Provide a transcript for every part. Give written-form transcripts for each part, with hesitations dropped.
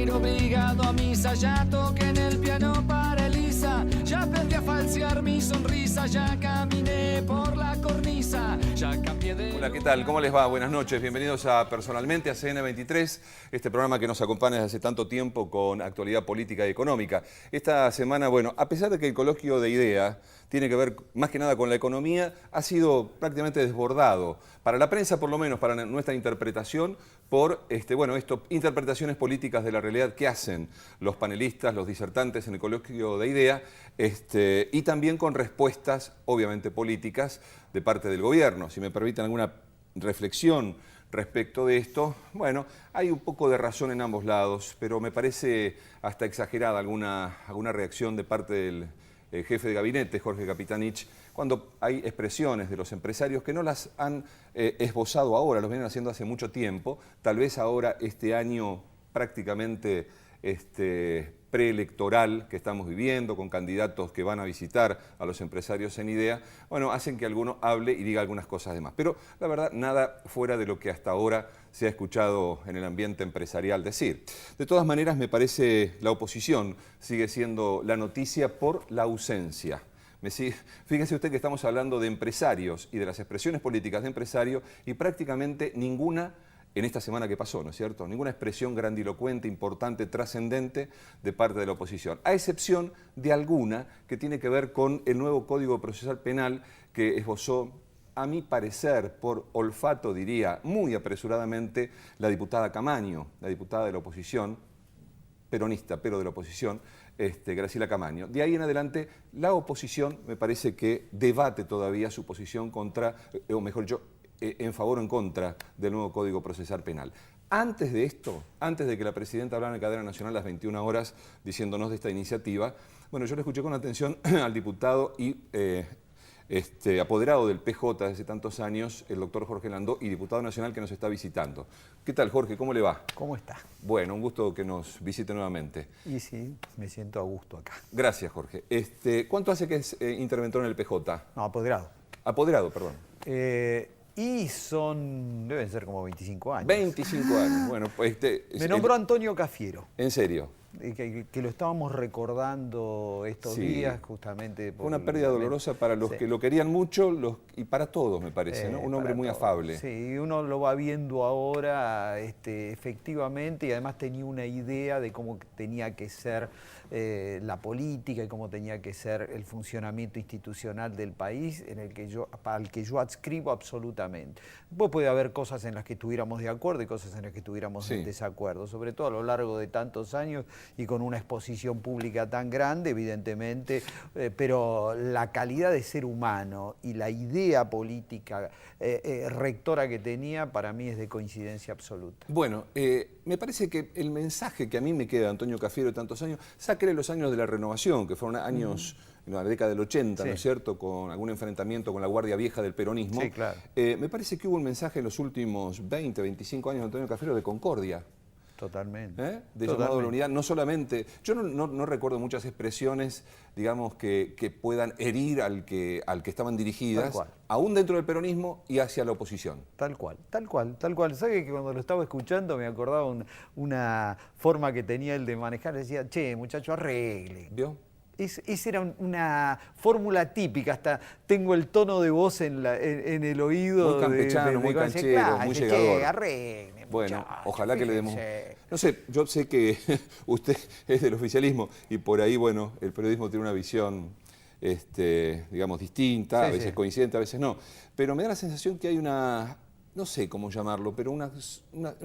ir obligado a misa, ya toqué en el piano para Elisa, ya aprendí a falsear mi sonrisa, ya caminé por la cornisa, ya cambié de... Hola, ¿qué tal? ¿Cómo les va? Buenas noches, bienvenidos a Personalmente, a CN23, este programa que nos acompaña desde hace tanto tiempo con actualidad política y económica. Esta semana, bueno, a pesar de que el coloquio de ideas tiene que ver más que nada con la economía, ha sido prácticamente desbordado, para la prensa por lo menos, para nuestra interpretación, por interpretaciones políticas de la realidad que hacen los panelistas, los disertantes en el coloquio de ideas, y también con respuestas, obviamente políticas, de parte del gobierno. Si me permiten alguna reflexión respecto de esto, bueno, hay un poco de razón en ambos lados, pero me parece hasta exagerada alguna reacción de parte del jefe de gabinete, Jorge Capitanich, cuando hay expresiones de los empresarios que no las han esbozado ahora, los vienen haciendo hace mucho tiempo, tal vez ahora este año prácticamente preelectoral que estamos viviendo, con candidatos que van a visitar a los empresarios en idea, bueno, hacen que alguno hable y diga algunas cosas de más. Pero la verdad, nada fuera de lo que hasta ahora se ha escuchado en el ambiente empresarial decir. De todas maneras, me parece la oposición sigue siendo la noticia por la ausencia. Fíjese usted que estamos hablando de empresarios y de las expresiones políticas de empresarios y prácticamente ninguna en esta semana que pasó, ¿no es cierto? Ninguna expresión grandilocuente, importante, trascendente de parte de la oposición, a excepción de alguna que tiene que ver con el nuevo Código Procesal Penal que esbozó, a mi parecer, por olfato diría, muy apresuradamente, la diputada Camaño, la diputada de la oposición, peronista, pero de la oposición, Graciela Camaño. De ahí en adelante, la oposición me parece que debate todavía su posición contra, o mejor dicho, en favor o en contra del nuevo Código Procesal Penal. Antes de esto, antes de que la presidenta hablara en cadena nacional a las 21 horas diciéndonos de esta iniciativa, bueno, yo le escuché con atención al diputado y apoderado del PJ desde hace tantos años, el doctor Jorge Landó, y diputado nacional que nos está visitando. ¿Qué tal, Jorge? ¿Cómo le va? ¿Cómo está? Bueno, un gusto que nos visite nuevamente. Y sí, me siento a gusto acá. Gracias, Jorge. ¿Cuánto hace que es interventor en el PJ? No, apoderado. Apoderado, perdón. Y deben ser como 25 años. 25 años, bueno, pues... Me nombró Antonio Cafiero. ¿En serio? Que lo estábamos recordando estos días justamente. Fue una pérdida dolorosa para los que lo querían mucho y para todos, me parece, ¿no? Un hombre muy afable. Sí, uno lo va viendo ahora efectivamente, y además tenía una idea de cómo tenía que ser la política y cómo tenía que ser el funcionamiento institucional del país, al que yo adscribo absolutamente. Después puede haber cosas en las que estuviéramos de acuerdo y cosas en las que estuviéramos en desacuerdo, sobre todo a lo largo de tantos años y con una exposición pública tan grande, evidentemente, pero la calidad de ser humano y la idea política rectora que tenía, para mí es de coincidencia absoluta. Bueno, me parece que el mensaje que a mmí me queda de Antonio Cafiero de tantos años, sáquele los años de la renovación, que fueron años en la década del 80, ¿no es cierto?, con algún enfrentamiento con la guardia vieja del peronismo. Sí, claro. Me parece que hubo un mensaje en los últimos 20, 25 años de Antonio Cafiero de concordia. Totalmente. De llamado a la unidad, no solamente... Yo no recuerdo muchas expresiones, digamos, que puedan herir al que estaban dirigidas, aún dentro del peronismo y hacia la oposición. Tal cual. ¿Sabe que cuando lo estaba escuchando me acordaba una forma que tenía él de manejar? Decía, che, muchacho, arregle. ¿Vio? Esa era una fórmula típica, hasta tengo el tono de voz en el oído. Muy campechano, muy canchero, muy llegador. Arregle, bueno, muchacho, ojalá que le demos... fíjense. No sé, yo sé que usted es del oficialismo y por ahí, bueno, el periodismo tiene una visión, digamos, distinta, a veces coincidente, a veces no. Pero me da la sensación que hay no sé cómo llamarlo, pero una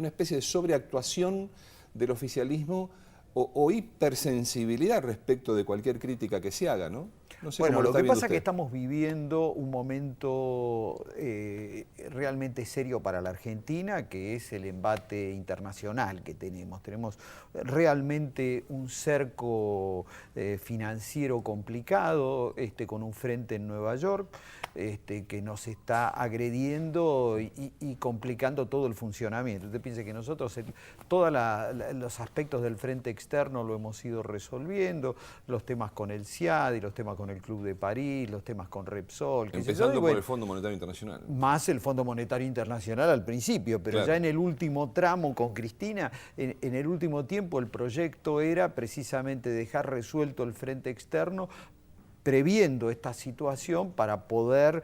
especie de sobreactuación del oficialismo o hipersensibilidad respecto de cualquier crítica que se haga, ¿no? No sé bueno, cómo lo que pasa usted. es que estamos viviendo un momento realmente serio para la Argentina, que es el embate internacional que tenemos. Tenemos realmente un cerco financiero complicado, con un frente en Nueva York, que nos está agrediendo y complicando todo el funcionamiento. Usted piensa que nosotros todos los aspectos del frente externo lo hemos ido resolviendo, los temas con el SIAD y los temas con el el Club de París, los temas con Repsol. Empezando por el Fondo Monetario Internacional. Más el Fondo Monetario Internacional al principio, pero claro, ya en el último tramo con Cristina, en el último tiempo el proyecto era precisamente dejar resuelto el frente externo, previendo esta situación para poder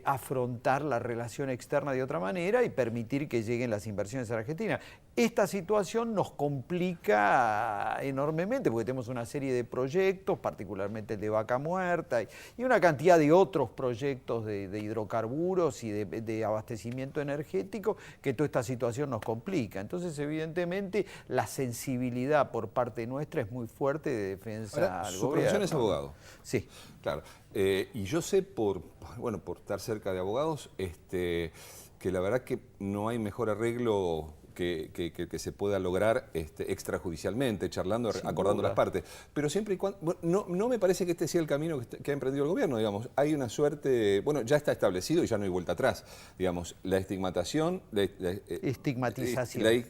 afrontar la relación externa de otra manera y permitir que lleguen las inversiones a la Argentina. Esta situación nos complica enormemente porque tenemos una serie de proyectos, particularmente el de Vaca Muerta y una cantidad de otros proyectos de hidrocarburos y de abastecimiento energético que toda esta situación nos complica. Entonces, evidentemente, la sensibilidad por parte nuestra es muy fuerte de defensa al su gobierno. profesión es abogado. Sí. Claro. Y yo sé por estar cerca de abogados, que la verdad que no hay mejor arreglo que se pueda lograr extrajudicialmente, charlando, Sin acordando duda. las partes. Pero siempre y cuando... Bueno, no me parece que este sea el camino que ha emprendido el gobierno, digamos. Hay una suerte... Bueno, ya está establecido y ya no hay vuelta atrás. Digamos, la estigmatización... Estigmatización.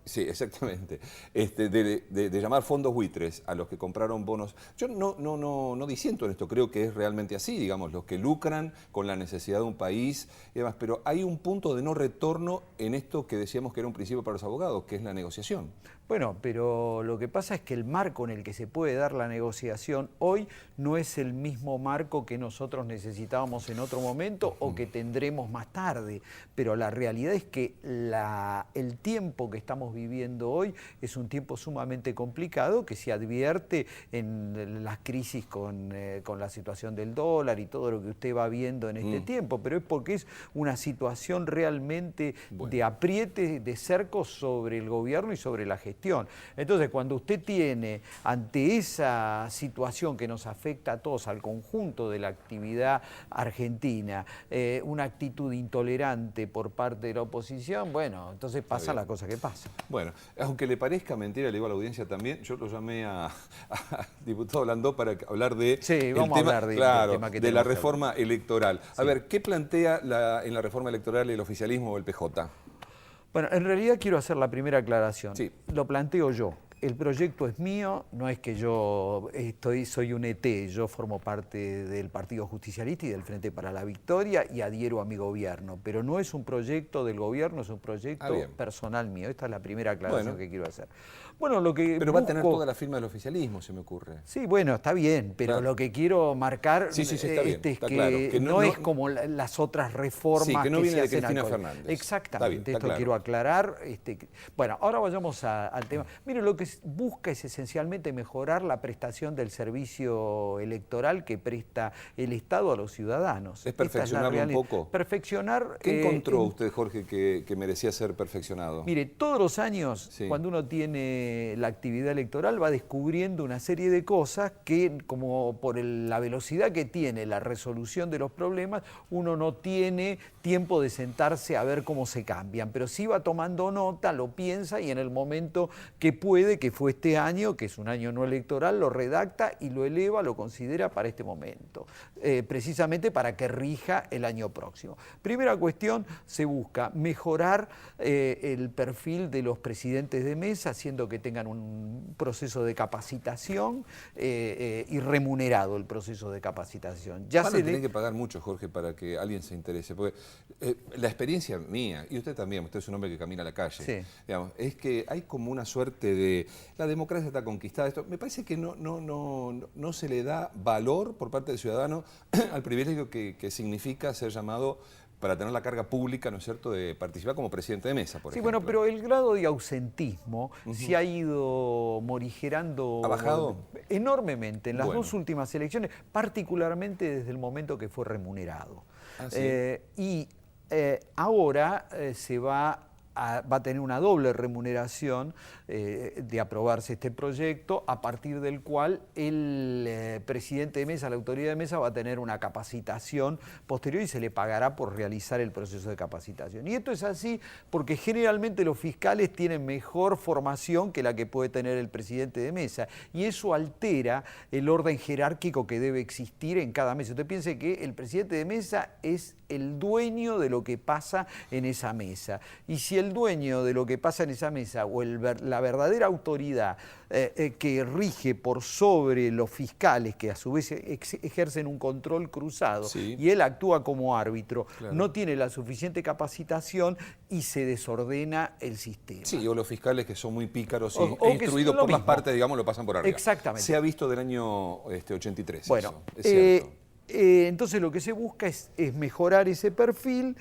Sí, exactamente. De llamar fondos buitres a los que compraron bonos. Yo no disiento en esto, creo que es realmente así, digamos, los que lucran con la necesidad de un país y demás, pero hay un punto de no retorno en esto que decíamos que era un principio para los abogados, que es la negociación. Bueno, pero lo que pasa es que el marco en el que se puede dar la negociación hoy no es el mismo marco que nosotros necesitábamos en otro momento o que tendremos más tarde. Pero la realidad es que el tiempo que estamos viviendo hoy es un tiempo sumamente complicado que se advierte en las crisis con la situación del dólar y todo lo que usted va viendo en este tiempo, pero es porque es una situación realmente de apriete, de cerco sobre el gobierno y sobre la gestión. Entonces, cuando usted tiene ante esa situación que nos afecta a todos, al conjunto de la actividad argentina, una actitud intolerante por parte de la oposición, bueno, entonces pasa la cosa que pasa. Bueno, aunque le parezca mentira, le digo a la audiencia también, yo lo llamé a diputado Landó para hablar de de la reforma electoral. A ver, ¿qué plantea en la reforma electoral el oficialismo o el PJ? Bueno, en realidad quiero hacer la primera aclaración. Sí. Lo planteo yo. El proyecto es mío, no es que yo soy un ET, yo formo parte del Partido Justicialista y del Frente para la Victoria y adhiero a mi gobierno, pero no es un proyecto del gobierno, es un proyecto personal mío. Esta es la primera aclaración que quiero hacer. Bueno, pero va a tener toda la firma del oficialismo, se me ocurre. Sí, bueno, está bien, pero lo que quiero marcar está bien, es que no es como las otras reformas que no viene de Cristina Fernández. Fernández. Exactamente, esto claro. quiero aclarar. Bueno, ahora vayamos al tema. Miren, lo que busca es esencialmente mejorar la prestación del servicio electoral que presta el Estado a los ciudadanos. ¿Es perfeccionarlo un poco? Perfeccionar... ¿Qué encontró usted, Jorge, que merecía ser perfeccionado? Mire, todos los años, cuando uno tiene la actividad electoral, va descubriendo una serie de cosas que, como por la velocidad que tiene la resolución de los problemas, uno no tiene tiempo de sentarse a ver cómo se cambian, pero sí va tomando nota, lo piensa y en el momento que puede, que fue este año, que es un año no electoral, lo redacta y lo eleva, lo considera para este momento, precisamente para que rija el año próximo. Primera cuestión, se busca mejorar el perfil de los presidentes de mesa, haciendo que tengan un proceso de capacitación y remunerado el proceso de capacitación. Van a tener que pagar mucho, Jorge, para que alguien se interese, porque la experiencia mía, y usted también, usted es un hombre que camina a la calle, digamos, es que hay como una suerte de... La democracia está conquistada, esto me parece que no se le da valor por parte del ciudadano al privilegio que significa ser llamado para tener la carga pública, ¿no es cierto?, de participar como presidente de mesa, por ejemplo. Sí, bueno, pero el grado de ausentismo se ha ido morigerando... ¿Ha bajado? Enormemente en las dos últimas elecciones, particularmente desde el momento que fue remunerado. ¿Ah, sí? Ahora se va a tener una doble remuneración de aprobarse este proyecto, a partir del cual el presidente de mesa, la autoridad de mesa, va a tener una capacitación posterior y se le pagará por realizar el proceso de capacitación. Y esto es así porque generalmente los fiscales tienen mejor formación que la que puede tener el presidente de mesa, y eso altera el orden jerárquico que debe existir en cada mesa. Usted piense que el presidente de mesa es el dueño de lo que pasa en esa mesa, y si el el dueño de lo que pasa en esa mesa o la verdadera autoridad que rige por sobre los fiscales, que a su vez ejercen un control cruzado, y él actúa como árbitro, no tiene la suficiente capacitación y se desordena el sistema. Sí, o los fiscales que son muy pícaros e instruidos por las partes, digamos, lo pasan por arriba. Exactamente. Se ha visto del año 83. Bueno, eso, es cierto. Entonces lo que se busca es mejorar ese perfil,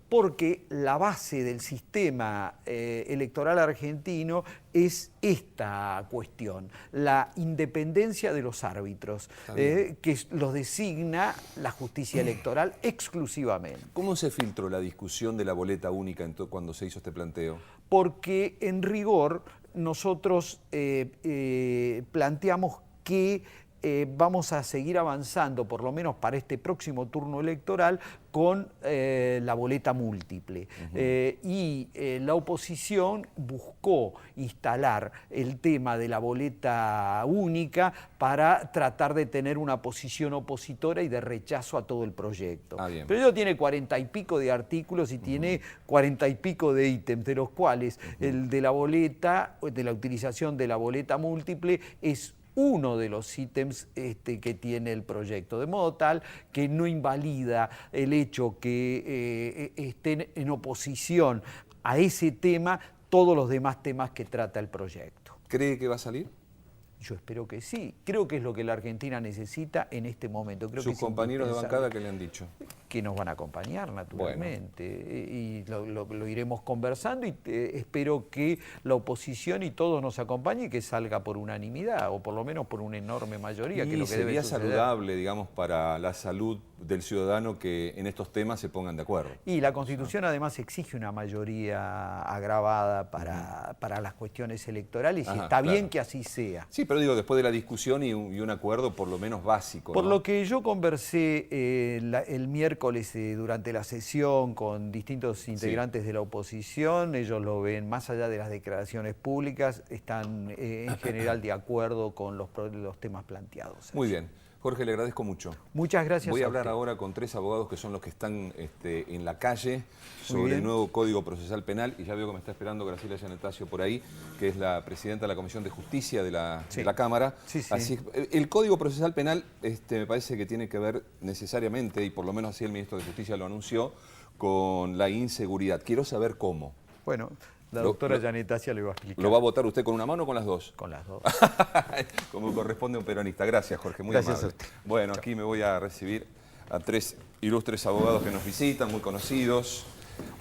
porque la base del sistema electoral argentino es esta cuestión, la independencia de los árbitros, que los designa la justicia electoral exclusivamente. ¿Cómo se filtró la discusión de la boleta única cuando se hizo este planteo? Porque en rigor nosotros planteamos que vamos a seguir avanzando, por lo menos para este próximo turno electoral, con la boleta múltiple. Y la oposición buscó instalar el tema de la boleta única para tratar de tener una posición opositora y de rechazo a todo el proyecto. Pero ello tiene 40 y pico de artículos y tiene 40 y pico de ítems, de los cuales el de la boleta, de la utilización de la boleta múltiple, es uno de los ítems que tiene el proyecto, de modo tal que no invalida el hecho que estén en oposición a ese tema todos los demás temas que trata el proyecto. ¿Cree que va a salir? Yo espero que sí. Creo que es lo que la Argentina necesita en este momento. Creo ¿Sus que compañeros de bancada qué le han dicho? Que nos van a acompañar, naturalmente. Y lo iremos conversando y espero que la oposición y todos nos acompañen y que salga por unanimidad, o por lo menos por una enorme mayoría. Que es lo que sería saludable, digamos, para la salud del ciudadano que en estos temas se pongan de acuerdo. Y la Constitución además exige una mayoría agravada para las cuestiones electorales y está bien que así sea. Sí, pero digo, después de la discusión y un acuerdo por lo menos básico. Por lo que yo conversé el miércoles durante la sesión con distintos integrantes de la oposición, ellos lo ven, más allá de las declaraciones públicas, están en general de acuerdo con los temas planteados. Muy bien. Jorge, le agradezco mucho. Muchas gracias. Voy a hablar ahora con 3 abogados que son los que están en la calle sobre el nuevo Código Procesal Penal, y ya veo que me está esperando Graciela Giannatasio por ahí, que es la presidenta de la Comisión de Justicia de la Cámara. Así, el Código Procesal Penal me parece que tiene que ver necesariamente, y por lo menos así el ministro de Justicia lo anunció, con la inseguridad. Quiero saber cómo. Bueno, la doctora Giannatasio le va a explicar. ¿Lo va a votar usted con una mano o con las dos? Con las dos. Como corresponde a un peronista. Gracias, Jorge, muy Gracias amable. a usted. Bueno, aquí me voy a recibir a 3 ilustres abogados que nos visitan, muy conocidos.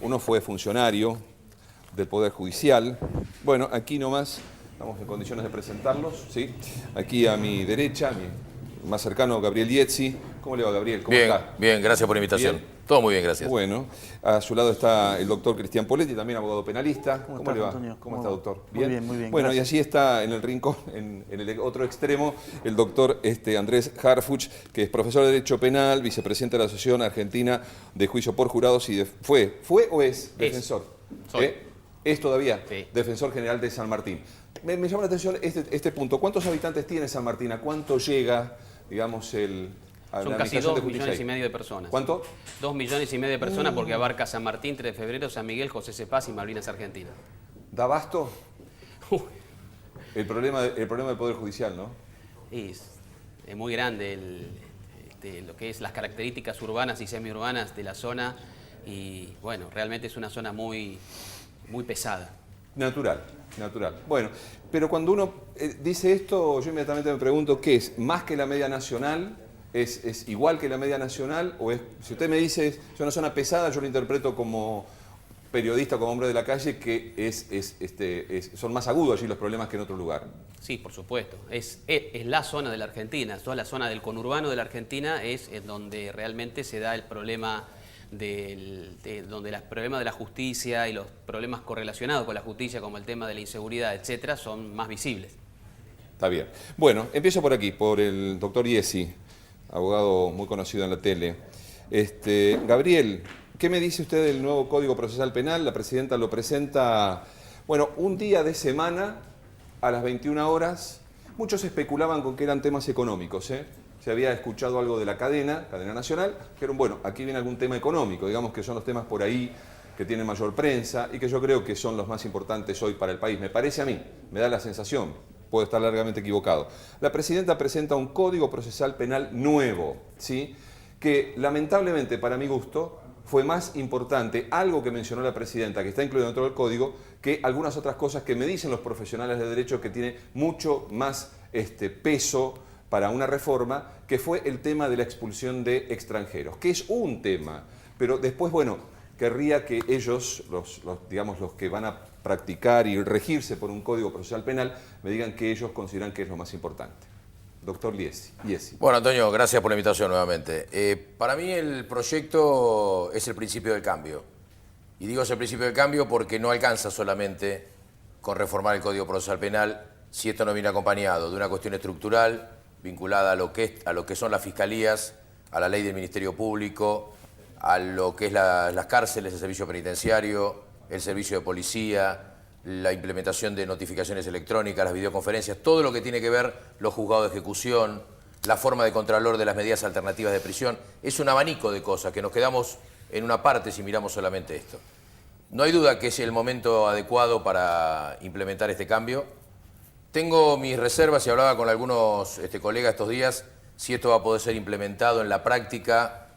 Uno fue funcionario del Poder Judicial. Bueno, aquí nomás estamos en condiciones de presentarlos, ¿sí? Aquí a mi derecha, más cercano, Gabriel Iezzi. ¿Cómo le va, Gabriel? ¿Cómo está? Bien, gracias por la invitación. Bien. Todo muy bien, gracias. Bueno, a su lado está el doctor Cristian Poletti, también abogado penalista. ¿Cómo le va? Antonio? ¿Cómo está, doctor? ¿Bien? Muy bien, muy bien. Bueno, Gracias. y allí está en el rincón, en el otro extremo, el doctor Andrés Harfuch, que es profesor de Derecho Penal, vicepresidente de la Asociación Argentina de Juicio por Jurados y ¿Fue o es defensor? Soy. ¿Es todavía? Sí. Defensor general de San Martín. Me llama la atención este punto. ¿Cuántos habitantes tiene San Martín? ¿A cuánto llega, digamos, Son casi 2,5 millones de personas. ¿Cuánto? 2,5 millones de personas porque abarca San Martín, 3 de Febrero, San Miguel, José Cepaz y Malvinas Argentina. ¿Da abasto? El problema del Poder Judicial, ¿no? Es muy grande lo que es las características urbanas y semiurbanas de la zona y bueno, realmente es una zona muy pesada. Natural. Bueno, pero cuando uno dice esto, yo inmediatamente me pregunto, ¿qué es? ¿Más que la media nacional? ¿Es igual que la media nacional? O si usted me dice es una zona pesada, yo lo interpreto como periodista, como hombre de la calle, que son más agudos allí los problemas que en otro lugar. Sí, por supuesto. Es la zona de la Argentina, toda la zona del conurbano de la Argentina es donde realmente se da el problema donde los problemas de la justicia y los problemas correlacionados con la justicia, como el tema de la inseguridad, etcétera, son más visibles. Está bien. Bueno, empiezo por aquí, por el doctor Iezzi, abogado muy conocido en la tele. Gabriel, ¿qué me dice usted del nuevo Código Procesal Penal? La presidenta lo presenta, bueno, un día de semana a las 21 horas. Muchos especulaban con que eran temas económicos, Se había escuchado algo de la cadena nacional, dijeron, bueno, aquí viene algún tema económico, digamos que son los temas por ahí que tienen mayor prensa y que yo creo que son los más importantes hoy para el país. Me parece a mí, me da la sensación, puedo estar largamente equivocado. La presidenta presenta un Código Procesal Penal nuevo, ¿sí?, que lamentablemente para mi gusto fue más importante algo que mencionó la presidenta, que está incluido dentro del código, que algunas otras cosas que me dicen los profesionales de derecho que tiene mucho más peso para una reforma, que fue el tema de la expulsión de extranjeros, que es un tema, pero después, bueno, querría que ellos, digamos, los que van a practicar y regirse por un Código Procesal Penal, me digan que ellos consideran que es lo más importante. Doctor Iesi. Bueno, Antonio, gracias por la invitación nuevamente. Para mí el proyecto es el principio del cambio. Y digo es el principio del cambio porque no alcanza solamente con reformar el Código Procesal Penal si esto no viene acompañado de una cuestión estructural vinculada a lo que son las fiscalías, a la ley del Ministerio Público, a lo que es las cárceles, el servicio penitenciario, el servicio de policía, la implementación de notificaciones electrónicas, las videoconferencias, todo lo que tiene que ver los juzgados de ejecución, la forma de contralor de las medidas alternativas de prisión. Es un abanico de cosas que nos quedamos en una parte si miramos solamente esto. No hay duda que es el momento adecuado para implementar este cambio. Tengo mis reservas y hablaba con algunos colegas estos días si esto va a poder ser implementado en la práctica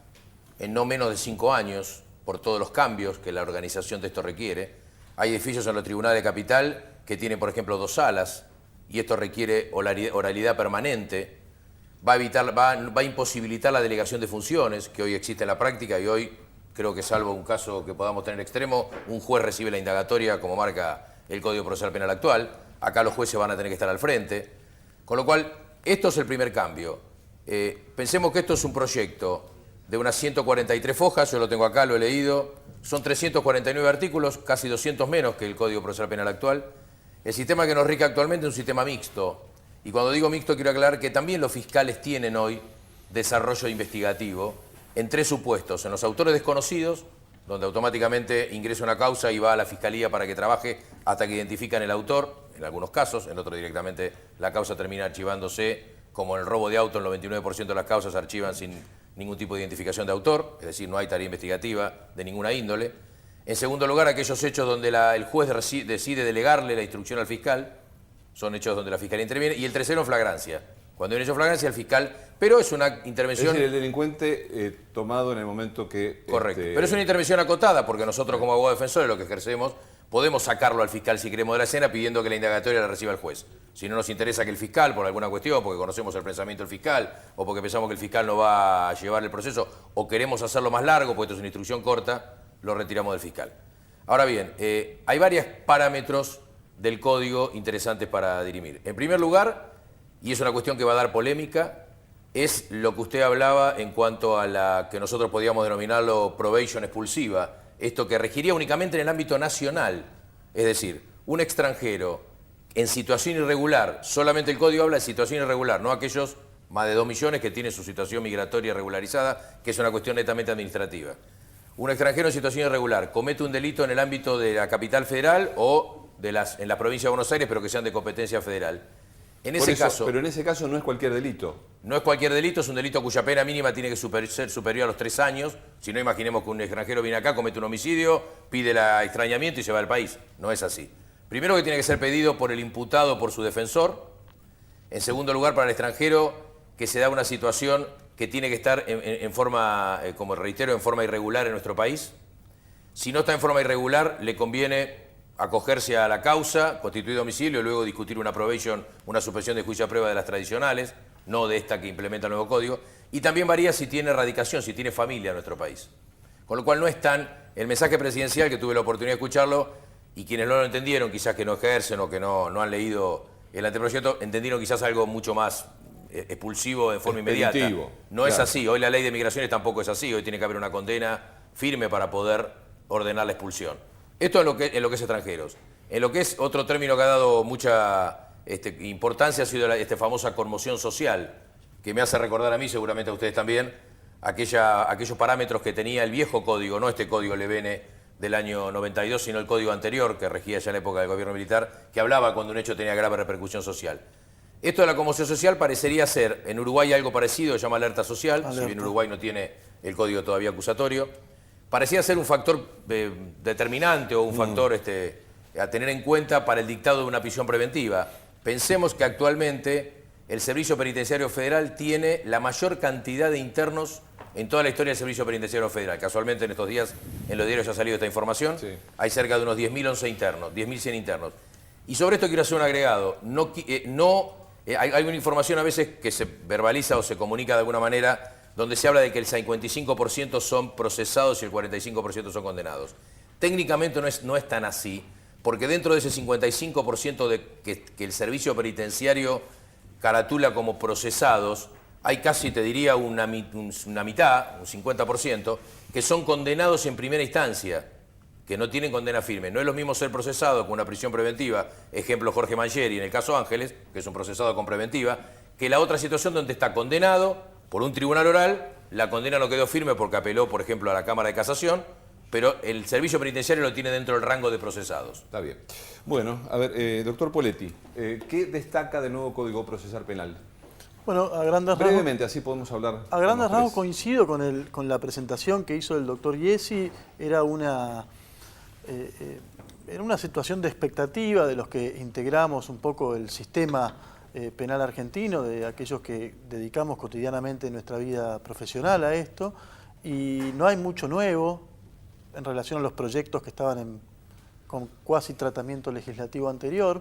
en no menos de 5 años por todos los cambios que la organización de esto requiere. Hay edificios en los tribunales de capital que tienen, por ejemplo, 2 salas y esto requiere oralidad permanente. Va a imposibilitar la delegación de funciones que hoy existe en la práctica y hoy creo que salvo un caso que podamos tener extremo, un juez recibe la indagatoria como marca el Código Procesal Penal actual. Acá los jueces van a tener que estar al frente. Con lo cual, esto es el primer cambio. Pensemos que esto es un proyecto de unas 143 fojas, yo lo tengo acá, lo he leído. Son 349 artículos, casi 200 menos que el Código Procesal Penal actual. El sistema que nos rige actualmente es un sistema mixto. Y cuando digo mixto quiero aclarar que también los fiscales tienen hoy desarrollo investigativo en 3 supuestos. En los autores desconocidos, donde automáticamente ingresa una causa y va a la fiscalía para que trabaje hasta que identifican el autor, en algunos casos, en otros directamente la causa termina archivándose, como en el robo de auto, el 99% de las causas se archivan sin ningún tipo de identificación de autor, es decir, no hay tarea investigativa de ninguna índole. En segundo lugar, aquellos hechos donde el juez decide delegarle la instrucción al fiscal, son hechos donde la fiscalía interviene. Y el tercero, en flagrancia. Cuando hay un hecho de flagrancia, el fiscal... Pero es una intervención... Es decir, el delincuente tomado en el momento que... Correcto. Pero es una intervención acotada, porque nosotros como abogados defensores lo que ejercemos, podemos sacarlo al fiscal si queremos de la escena pidiendo que la indagatoria la reciba el juez. Si no nos interesa que el fiscal, por alguna cuestión, porque conocemos el pensamiento del fiscal, o porque pensamos que el fiscal no va a llevar el proceso, o queremos hacerlo más largo, porque esto es una instrucción corta, lo retiramos del fiscal. Ahora bien, hay varios parámetros del código interesantes para dirimir. En primer lugar, y es una cuestión que va a dar polémica, es lo que usted hablaba en cuanto a la que nosotros podíamos denominarlo probation expulsiva, esto que regiría únicamente en el ámbito nacional, es decir, un extranjero en situación irregular, solamente el código habla de situación irregular, no aquellos más de 2 millones que tienen su situación migratoria regularizada, que es una cuestión netamente administrativa. Un extranjero en situación irregular comete un delito en el ámbito de la capital federal o en la provincia de Buenos Aires, pero que sean de competencia federal. Pero en ese caso no es cualquier delito. No es cualquier delito, es un delito cuya pena mínima tiene que ser superior a los 3 años. Si no, imaginemos que un extranjero viene acá, comete un homicidio, pide el extrañamiento y se va al país. No es así. Primero, que tiene que ser pedido por el imputado o por su defensor. En segundo lugar, para el extranjero, que se da una situación que tiene que estar en forma, como reitero, en forma irregular en nuestro país. Si no está en forma irregular, le conviene acogerse a la causa, constituir domicilio y luego discutir una probation, una suspensión de juicio a prueba de las tradicionales, no de esta que implementa el nuevo código. Y también varía si tiene radicación, si tiene familia en nuestro país. Con lo cual no es tan... El mensaje presidencial, que tuve la oportunidad de escucharlo, y quienes no lo entendieron, quizás que no ejercen o que no han leído el anteproyecto, entendieron quizás algo mucho más expulsivo en forma inmediata. No es así. Hoy la ley de migraciones tampoco es así. Hoy tiene que haber una condena firme para poder ordenar la expulsión. Esto es en lo que es extranjeros. En lo que es otro término que ha dado mucha importancia ha sido esta famosa conmoción social, que me hace recordar a mí, seguramente a ustedes también, aquellos parámetros que tenía el viejo código, no este código Levene del año 92, sino el código anterior, que regía ya en la época del gobierno militar, que hablaba cuando un hecho tenía grave repercusión social. Esto de la conmoción social parecería ser, en Uruguay algo parecido, se llama alerta social, si bien Uruguay no tiene el código todavía acusatorio. parecía ser un factor determinante o un factor a tener en cuenta para el dictado de una prisión preventiva. Pensemos que actualmente el Servicio Penitenciario Federal tiene la mayor cantidad de internos en toda la historia del Servicio Penitenciario Federal. Casualmente en estos días en los diarios ya ha salido esta información. Sí. Hay cerca de unos 10.011 internos, 10.100 internos. Y sobre esto quiero hacer un agregado. Hay una información a veces que se verbaliza o se comunica de alguna manera donde se habla de que el 55% son procesados y el 45% son condenados. Técnicamente no es tan así, porque dentro de ese 55% que el servicio penitenciario caratula como procesados, hay casi, te diría, una mitad, un 50%, que son condenados en primera instancia, que no tienen condena firme. No es lo mismo ser procesado con una prisión preventiva, ejemplo Jorge Mangieri en el caso Ángeles, que es un procesado con preventiva, que la otra situación donde está condenado por un tribunal oral, la condena no quedó firme porque apeló, por ejemplo, a la Cámara de Casación, pero el servicio penitenciario lo tiene dentro del rango de procesados. Está bien. Bueno, a ver, doctor Poletti, ¿qué destaca del nuevo Código Procesal Penal? Bueno, a grandes rasgos... Brevemente, así podemos hablar. A grandes rasgos coincido con la presentación que hizo el doctor Yesi. Era una situación de expectativa de los que integramos un poco el sistema penal argentino, de aquellos que dedicamos cotidianamente nuestra vida profesional a esto, y no hay mucho nuevo en relación a los proyectos que estaban con cuasi tratamiento legislativo anterior.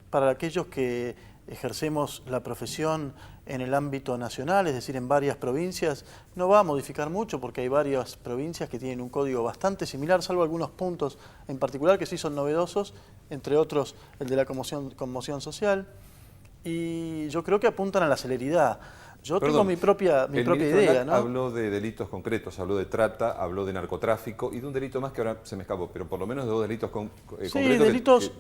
Para aquellos que ejercemos la profesión en el ámbito nacional, es decir, en varias provincias, no va a modificar mucho porque hay varias provincias que tienen un código bastante similar, salvo algunos puntos en particular que sí son novedosos, entre otros el de la conmoción social. Y yo creo que apuntan a la celeridad. Yo tengo mi propia idea, ¿no? Habló de delitos concretos, habló de trata, habló de narcotráfico y de un delito más que ahora se me escapó, pero por lo menos de dos delitos concretos. Sí,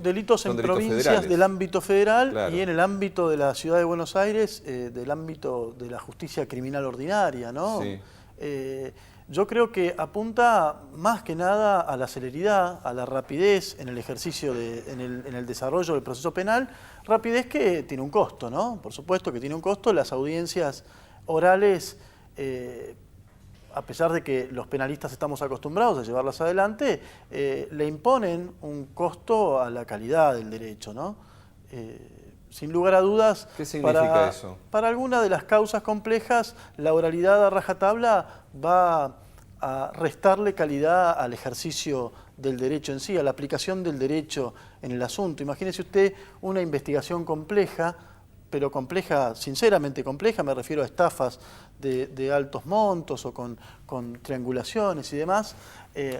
delitos en provincias federales, del ámbito federal, claro, y en el ámbito de la Ciudad de Buenos Aires, del ámbito de la justicia criminal ordinaria, ¿no? Sí. Yo creo que apunta más que nada a la celeridad, a la rapidez en el ejercicio, en el desarrollo del proceso penal, rapidez que tiene un costo, ¿no? Por supuesto que tiene un costo. Las audiencias orales, a pesar de que los penalistas estamos acostumbrados a llevarlas adelante, le imponen un costo a la calidad del derecho, ¿no? Sin lugar a dudas, ¿qué significa eso? Para alguna de las causas complejas, la oralidad a rajatabla va a restarle calidad al ejercicio del derecho en sí, a la aplicación del derecho en el asunto. Imagínese usted una investigación compleja, pero compleja, sinceramente compleja, me refiero a estafas de altos montos o con triangulaciones y demás,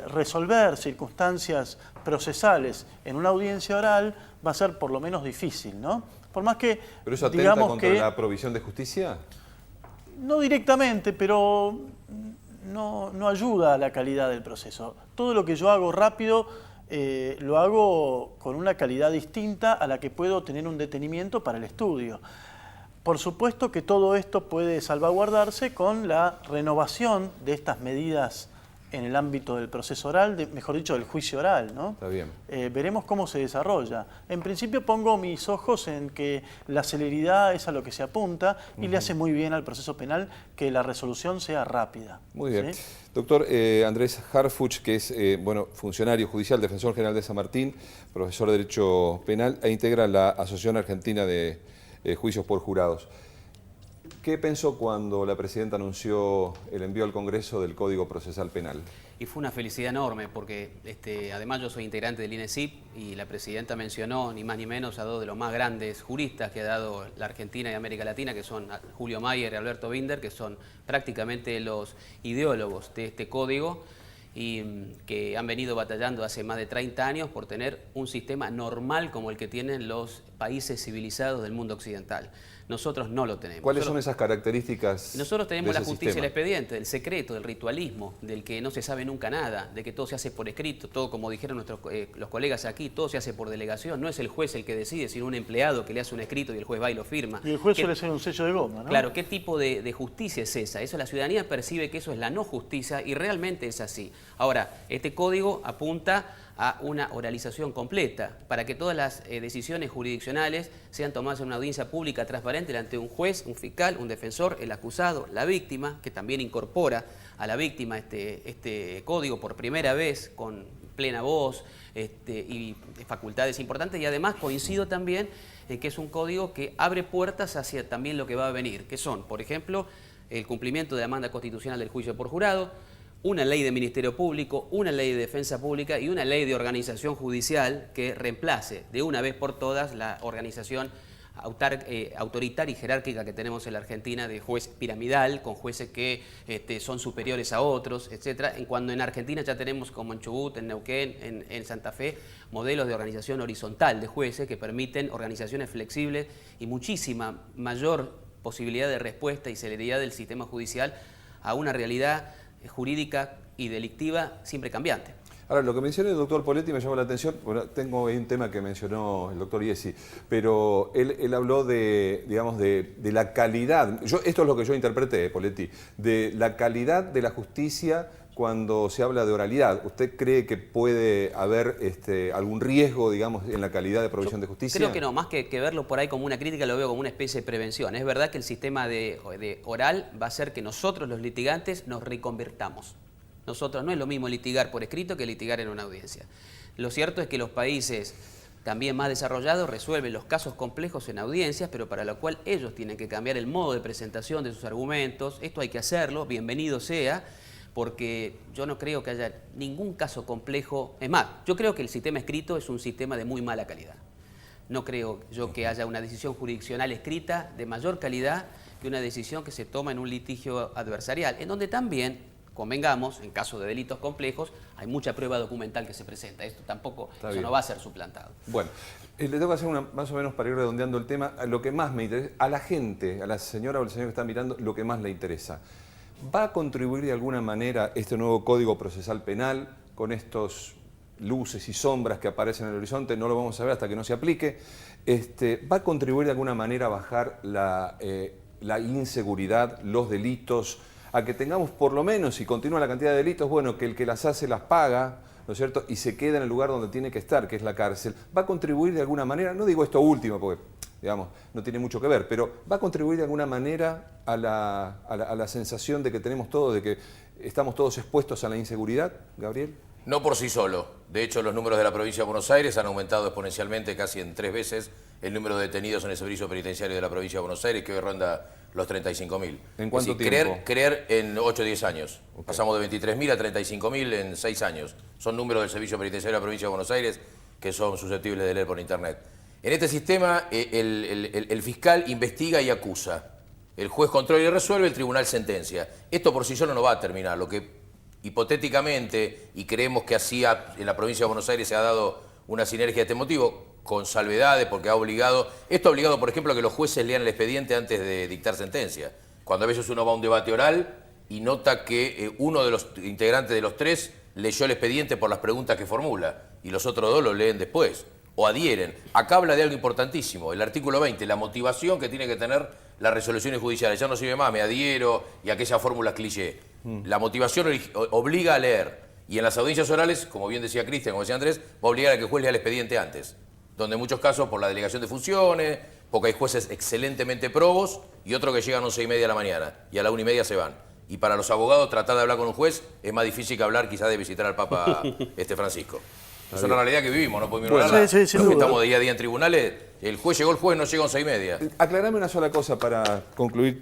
resolver circunstancias procesales en una audiencia oral va a ser por lo menos difícil, ¿no? Por más que... ¿Pero eso atenta contra la provisión de justicia? No directamente, pero no ayuda a la calidad del proceso. Todo lo que yo hago rápido lo hago con una calidad distinta a la que puedo tener un detenimiento para el estudio. Por supuesto que todo esto puede salvaguardarse con la renovación de estas medidas en el ámbito del proceso oral, mejor dicho, del juicio oral, ¿no? Está bien. Veremos cómo se desarrolla. En principio pongo mis ojos en que la celeridad es a lo que se apunta y le hace muy bien al proceso penal que la resolución sea rápida. Muy bien. ¿Sí? Doctor Andrés Harfuch, que es funcionario judicial, defensor general de San Martín, profesor de Derecho Penal e integra la Asociación Argentina de Juicios por Jurados. ¿Qué pensó cuando la presidenta anunció el envío al Congreso del Código Procesal Penal? Y fue una felicidad enorme porque además yo soy integrante del INESIP y la presidenta mencionó ni más ni menos a dos de los más grandes juristas que ha dado la Argentina y América Latina, que son Julio Mayer y Alberto Binder, que son prácticamente los ideólogos de este código y que han venido batallando hace más de 30 años por tener un sistema normal como el que tienen los países civilizados del mundo occidental. Nosotros no lo tenemos. ¿Cuáles son esas características? Nosotros tenemos la justicia sistema? del expediente, del secreto, del ritualismo, del que no se sabe nunca nada, de que todo se hace por escrito, todo como dijeron los colegas aquí, todo se hace por delegación. No es el juez el que decide, sino un empleado que le hace un escrito y el juez va y lo firma. Y el juez suele ser un sello de goma, ¿no? Claro, ¿qué tipo de justicia es esa? Eso la ciudadanía percibe que eso es la no justicia y realmente es así. Ahora, este código apunta a una oralización completa, para que todas las decisiones jurisdiccionales sean tomadas en una audiencia pública transparente delante de un juez, un fiscal, un defensor, el acusado, la víctima, que también incorpora a la víctima este código por primera vez con plena voz y facultades importantes, y además coincido también en que es un código que abre puertas hacia también lo que va a venir, que son, por ejemplo, el cumplimiento de la demanda constitucional del juicio por jurado, una ley de Ministerio Público, una ley de Defensa Pública y una ley de organización judicial que reemplace de una vez por todas la organización autoritaria y jerárquica que tenemos en la Argentina de juez piramidal, con jueces que son superiores a otros, etc. Cuando en Argentina ya tenemos, como en Chubut, en Neuquén, en Santa Fe, modelos de organización horizontal de jueces que permiten organizaciones flexibles y muchísima mayor posibilidad de respuesta y celeridad del sistema judicial a una realidad jurídica y delictiva siempre cambiante. Ahora, lo que menciona el doctor Poletti me llamó la atención. Bueno, tengo ahí un tema que mencionó el doctor Iesi, pero él habló de, digamos, de la calidad. Esto es lo que yo interpreté, Poletti, de la calidad de la justicia cuando se habla de oralidad. ¿Usted cree que puede haber algún riesgo, digamos, en la calidad de provisión de justicia? Creo que no, más que verlo por ahí como una crítica, lo veo como una especie de prevención. Es verdad que el sistema de oral va a hacer que nosotros, los litigantes, nos reconvertamos. Nosotros no es lo mismo litigar por escrito que litigar en una audiencia. Lo cierto es que los países también más desarrollados resuelven los casos complejos en audiencias, pero para lo cual ellos tienen que cambiar el modo de presentación de sus argumentos. Esto hay que hacerlo, bienvenido sea, porque yo no creo que haya ningún caso complejo. Es más, yo creo que el sistema escrito es un sistema de muy mala calidad. No creo yo que haya una decisión jurisdiccional escrita de mayor calidad que una decisión que se toma en un litigio adversarial, en donde también, convengamos, en caso de delitos complejos, hay mucha prueba documental que se presenta. Esto tampoco, eso no va a ser suplantado. Bueno, le tengo que hacer más o menos para ir redondeando el tema, lo que más me interesa, a la gente, a la señora o el señor que está mirando, lo que más le interesa. ¿Va a contribuir de alguna manera este nuevo Código Procesal Penal con estos luces y sombras que aparecen en el horizonte? No lo vamos a ver hasta que no se aplique. ¿Va a contribuir de alguna manera a bajar la inseguridad, los delitos, a que tengamos por lo menos, si continúa la cantidad de delitos, bueno, que el que las hace las paga, ¿no es cierto?, y se queda en el lugar donde tiene que estar, que es la cárcel? ¿Va a contribuir de alguna manera? No digo esto último, porque, digamos, no tiene mucho que ver, pero ¿va a contribuir de alguna manera a la sensación de que tenemos todos, de que estamos todos expuestos a la inseguridad, Gabriel? No por sí solo. De hecho, los números de la provincia de Buenos Aires han aumentado exponencialmente, casi en 3 veces, el número de detenidos en el servicio penitenciario de la provincia de Buenos Aires, que hoy ronda los 35.000. ¿En cuánto tiempo? Creer en 8 o 10 años. Okay. Pasamos de 23.000 a 35.000 en 6 años. Son números del servicio penitenciario de la provincia de Buenos Aires que son susceptibles de leer por internet. En este sistema, el fiscal investiga y acusa. El juez controla y resuelve, el tribunal sentencia. Esto por sí solo no va a terminar. Lo que hipotéticamente, y creemos que así en la provincia de Buenos Aires se ha dado una sinergia de este motivo, con salvedades, porque esto ha obligado, por ejemplo, a que los jueces lean el expediente antes de dictar sentencia. Cuando a veces uno va a un debate oral y nota que uno de los integrantes de los 3 leyó el expediente por las preguntas que formula y los otros 2 lo leen después o adhieren. Acá habla de algo importantísimo, el artículo 20, la motivación que tiene que tener las resoluciones judiciales. Ya no sirve más, me adhiero y aquellas fórmulas cliché. La motivación obliga a leer. Y en las audiencias orales, como bien decía Cristian, como decía Andrés, va a obligar a que el juez lea el expediente antes. Donde en muchos casos, por la delegación de funciones, porque hay jueces excelentemente probos y otros que llegan a 11:30 de la mañana y a la 1:30 se van. Y para los abogados, tratar de hablar con un juez es más difícil que hablar quizás de visitar al Papa Francisco. Es una realidad que vivimos, no podemos ignorarla. Sí, los que estamos de día a día en tribunales, el juez no llega a 11:30. Aclarame una sola cosa para concluir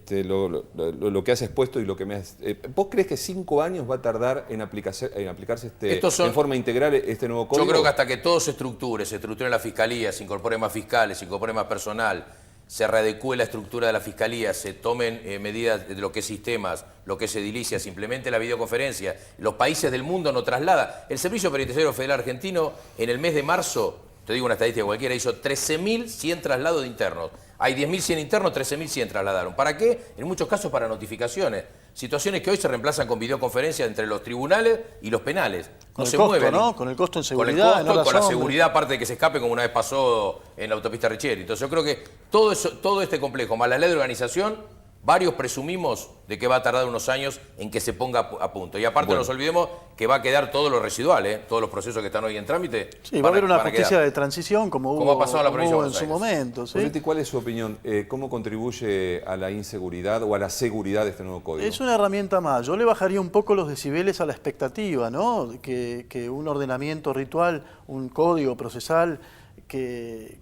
lo que has expuesto y lo que me has... ¿Vos crees que 5 años va a tardar en aplicarse en forma integral este nuevo código? Yo creo que hasta que todo se estructure en la fiscalía, se incorpore más fiscales, se incorpore más personal, se readecue la estructura de la fiscalía, se tomen medidas de lo que es sistemas, lo que es edilicia, se implemente la videoconferencia. Los países del mundo no traslada. El Servicio Penitenciario Federal Argentino, en el mes de marzo, te digo una estadística cualquiera, hizo 13.100 traslados de internos. Hay 10.100 internos, 13.100 trasladaron. ¿Para qué? En muchos casos para notificaciones. Situaciones que hoy se reemplazan con videoconferencia entre los tribunales y los penales. Con el costo, ¿no? Con el costo en seguridad. Con el costo, con la seguridad, aparte de que se escape, como una vez pasó en la autopista Richieri. Entonces yo creo que todo este complejo, más la ley de organización, Varios presumimos de que va a tardar unos años en que se ponga a punto. Y aparte no nos olvidemos que va a quedar todo lo residual, todos los procesos que están hoy en trámite. Sí, va a haber una justicia de transición como ha pasado en la provincia de en Buenos su Aires. momento. ¿sí? Poletti, ¿cuál es su opinión? ¿Cómo contribuye a la inseguridad o a la seguridad de este nuevo código? Es una herramienta más. Yo le bajaría un poco los decibeles a la expectativa, ¿no? Que un ordenamiento ritual, un código procesal que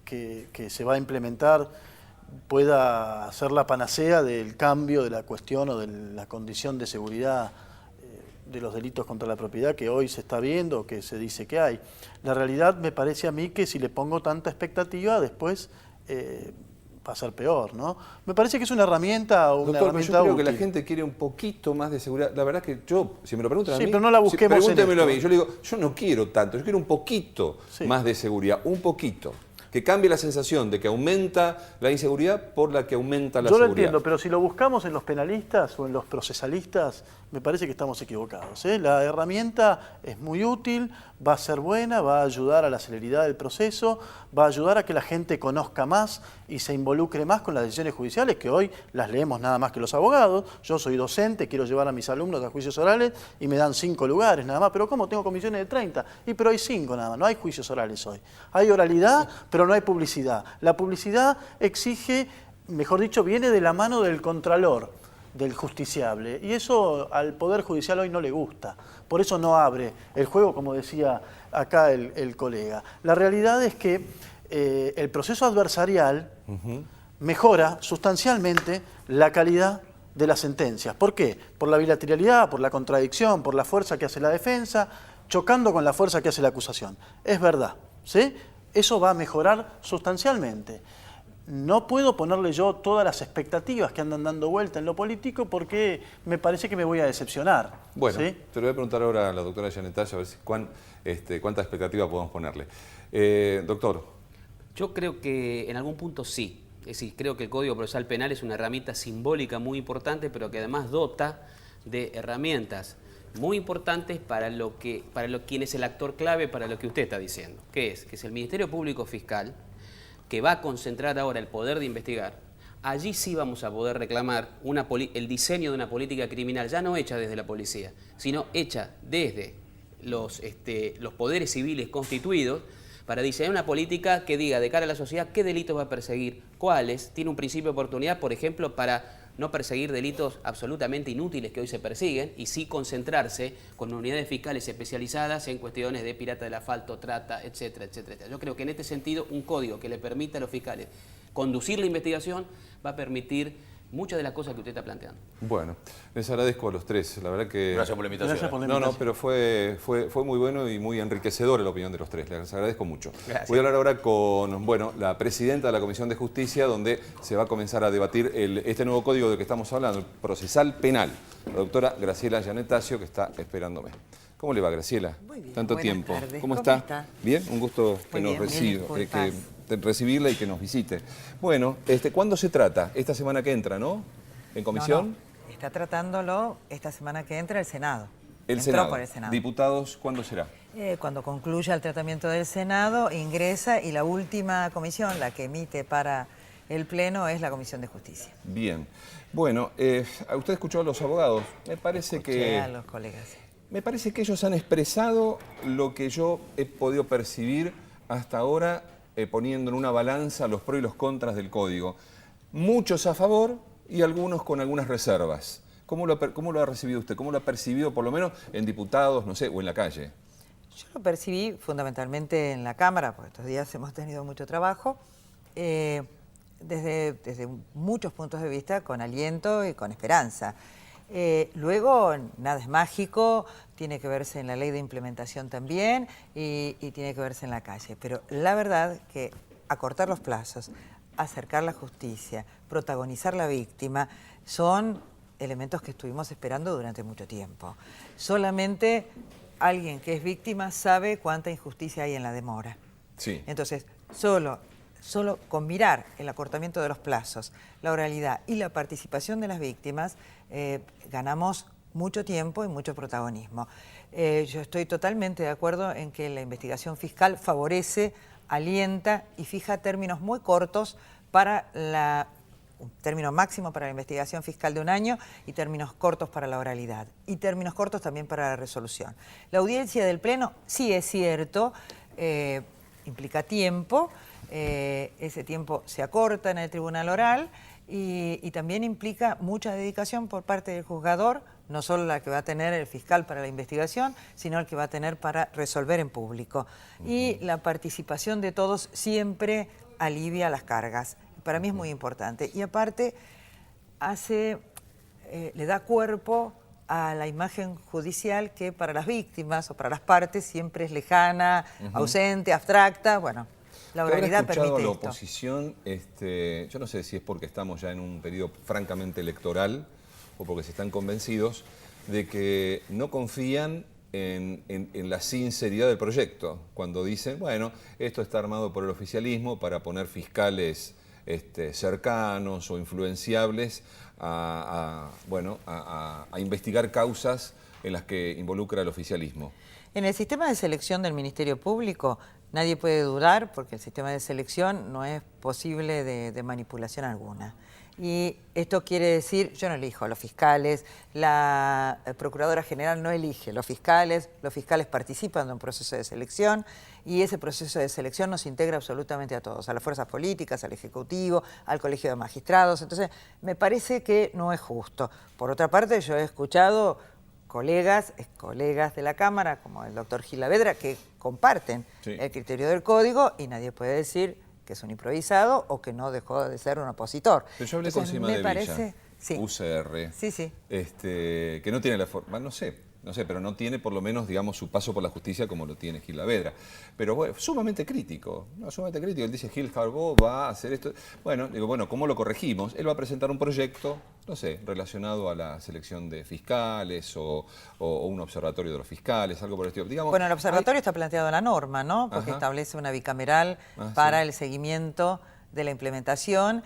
se va a implementar pueda ser la panacea del cambio de la cuestión o de la condición de seguridad de los delitos contra la propiedad que hoy se está viendo, que se dice que hay. La realidad me parece a mí que si le pongo tanta expectativa, después va a ser peor, ¿no? Me parece que es una herramienta o una Doctor, herramienta yo creo que útil. la gente quiere un poquito más de seguridad. La verdad que yo, si me lo preguntan a Sí, mí... pero no la busquemos en pregúntemelo a esto. mí. Yo le digo, yo no quiero tanto, yo quiero un poquito Sí. más de seguridad, un poquito. Que cambie la sensación de que aumenta la inseguridad por la que aumenta la Yo lo seguridad. entiendo, pero si lo buscamos en los penalistas o en los procesalistas, me parece que estamos equivocados. La herramienta es muy útil, va a ser buena, va a ayudar a la celeridad del proceso, va a ayudar a que la gente conozca más y se involucre más con las decisiones judiciales, que hoy las leemos nada más que los abogados. Yo soy docente, quiero llevar a mis alumnos a juicios orales y me dan 5 lugares nada más. ¿Pero cómo? Tengo comisiones de 30. Pero hay 5 nada más, no hay juicios orales hoy. Hay oralidad, pero no hay publicidad. La publicidad exige, mejor dicho, viene de la mano del contralor, del justiciable. Y eso al Poder Judicial hoy no le gusta. Por eso no abre el juego, como decía acá el colega. La realidad es que el proceso adversarial mejora sustancialmente la calidad de las sentencias. ¿Por qué? Por la bilateralidad, por la contradicción, por la fuerza que hace la defensa, chocando con la fuerza que hace la acusación. Es verdad, ¿sí? Eso va a mejorar sustancialmente. No puedo ponerle yo todas las expectativas que andan dando vuelta en lo político porque me parece que me voy a decepcionar. Bueno, ¿sí? te lo voy a preguntar ahora a la doctora Giannettazio a ver si cuánta expectativa podemos ponerle. Doctor. Yo creo que en algún punto sí. Es decir, creo que el Código Procesal Penal es una herramienta simbólica muy importante, pero que además dota de herramientas muy importantes para quién es el actor clave para lo que usted está diciendo. ¿Qué es? Que es el Ministerio Público Fiscal, que va a concentrar ahora el poder de investigar. Allí sí vamos a poder reclamar el diseño de una política criminal, ya no hecha desde la policía, sino hecha desde los poderes civiles constituidos, para diseñar una política que diga de cara a la sociedad qué delitos va a perseguir, cuáles, tiene un principio de oportunidad, por ejemplo, para no perseguir delitos absolutamente inútiles que hoy se persiguen y sí concentrarse con unidades fiscales especializadas en cuestiones de pirata del asfalto, trata, etcétera, etcétera, etcétera. Yo creo que en este sentido un código que le permita a los fiscales conducir la investigación va a permitir muchas de las cosas que usted está planteando. Bueno, les agradezco a los tres. La verdad que... Gracias por la invitación. Gracias por la No, invitación. pero fue muy bueno y muy enriquecedora la opinión de los tres. Les agradezco mucho. Gracias. Voy a hablar ahora con la presidenta de la Comisión de Justicia, donde se va a comenzar a debatir este nuevo código del que estamos hablando, el procesal penal. La doctora Graciela Giannettazio, que está esperándome. ¿Cómo le va, Graciela? Muy bien, Tanto buenas tiempo. tardes. ¿Cómo ¿Cómo está? está? Bien, un gusto que Muy nos bien, mil reciba, disculpas. recibirla y que nos visite. Bueno, ¿cuándo se trata? Esta semana que entra, ¿no? ¿En comisión? No, está tratándolo esta semana que entra el Senado. El Entró Senado. por el Senado. Diputados, ¿cuándo será? Cuando concluya el tratamiento del Senado, ingresa y la última comisión, la que emite para el Pleno, es la Comisión de Justicia. Bien. Bueno, usted escuchó a los abogados. Me parece Escuché a los colegas. Me parece que ellos han expresado lo que yo he podido percibir hasta ahora, poniendo en una balanza los pros y los contras del código. Muchos a favor y algunos con algunas reservas. ¿Cómo lo ha recibido usted? ¿Cómo lo ha percibido, por lo menos, en diputados, no sé, o en la calle? Yo lo percibí fundamentalmente en la Cámara, porque estos días hemos tenido mucho trabajo, desde muchos puntos de vista, con aliento y con esperanza. Luego, nada es mágico, tiene que verse en la ley de implementación también y tiene que verse en la calle. Pero la verdad que acortar los plazos, acercar la justicia, protagonizar la víctima, son elementos que estuvimos esperando durante mucho tiempo. Solamente alguien que es víctima sabe cuánta injusticia hay en la demora. Sí. Entonces, solo con mirar el acortamiento de los plazos, la oralidad y la participación de las víctimas, ganamos mucho tiempo y mucho protagonismo. Yo estoy totalmente de acuerdo en que la investigación fiscal favorece, alienta y fija términos muy cortos para un término máximo para la investigación fiscal de 1 año y términos cortos para la oralidad. Y términos cortos también para la resolución. La audiencia del Pleno, sí es cierto, implica tiempo, ese tiempo se acorta en el tribunal oral y también implica mucha dedicación por parte del juzgador, no solo la que va a tener el fiscal para la investigación, sino el que va a tener para resolver en público. Y la participación de todos siempre alivia las cargas. Para mí es muy importante. Y aparte, le da cuerpo a la imagen judicial que para las víctimas o para las partes siempre es lejana, ausente, abstracta. Bueno, la oralidad permite a la esto. oposición, yo no sé si es porque estamos ya en un periodo francamente electoral o porque se están convencidos de que no confían en la sinceridad del proyecto, cuando dicen, bueno, esto está armado por el oficialismo para poner fiscales cercanos o influenciables a investigar causas en las que involucra el oficialismo. En el sistema de selección del Ministerio Público nadie puede dudar, porque el sistema de selección no es posible de manipulación alguna. Y esto quiere decir, yo no elijo a los fiscales, la Procuradora General no elige los fiscales participan de un proceso de selección y ese proceso de selección nos integra absolutamente a todos, a las fuerzas políticas, al Ejecutivo, al Colegio de Magistrados. Entonces, me parece que no es justo. Por otra parte, yo he escuchado colegas de la Cámara, como el doctor Gil Lavedra, que comparten el criterio del código y nadie puede decir que es un improvisado o que no dejó de ser un opositor. Pero yo hablé con Sima de Villa, sí. UCR, que no tiene la forma, no sé, pero no tiene por lo menos, digamos, su paso por la justicia como lo tiene Gil Lavedra. Pero bueno, sumamente crítico, Él dice, Gil Carbó va a hacer esto. Bueno, digo, bueno, ¿cómo lo corregimos? Él va a presentar un proyecto, no sé, relacionado a la selección de fiscales o un observatorio de los fiscales, algo por el estilo. Digamos, bueno, el observatorio está planteado en la norma, ¿no? Porque establece una bicameral para el seguimiento de la implementación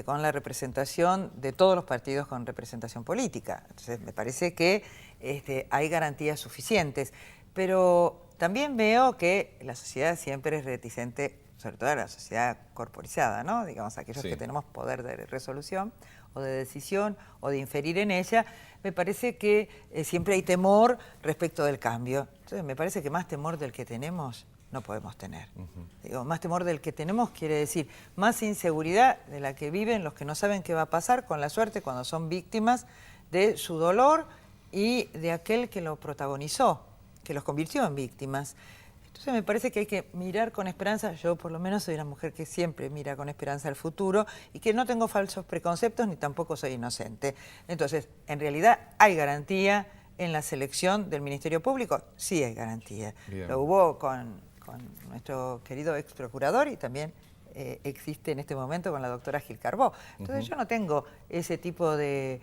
con la representación de todos los partidos con representación política. Entonces, me parece que hay garantías suficientes. Pero también veo que la sociedad siempre es reticente, sobre todo la sociedad corporizada, ¿no? Digamos, aquellos que tenemos poder de resolución o de decisión o de inferir en ella, me parece que siempre hay temor respecto del cambio. Entonces, me parece que más temor del que tenemos no podemos tener. Digo, más temor del que tenemos quiere decir más inseguridad de la que viven los que no saben qué va a pasar con la suerte cuando son víctimas de su dolor y de aquel que lo protagonizó, que los convirtió en víctimas. Entonces me parece que hay que mirar con esperanza. Yo por lo menos soy una mujer que siempre mira con esperanza al futuro y que no tengo falsos preconceptos ni tampoco soy inocente. Entonces, en realidad hay garantía en la selección del Ministerio Público. Sí hay garantía. Bien. Lo hubo con nuestro querido ex procurador y también existe en este momento con la doctora Gil Carbó. Entonces yo no tengo ese tipo de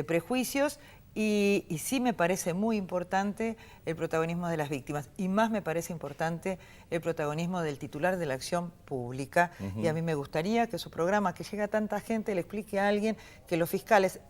prejuicios y sí me parece muy importante el protagonismo de las víctimas y más me parece importante el protagonismo del titular de la acción pública y a mí me gustaría que su programa, que llega a tanta gente, le explique a alguien que los fiscales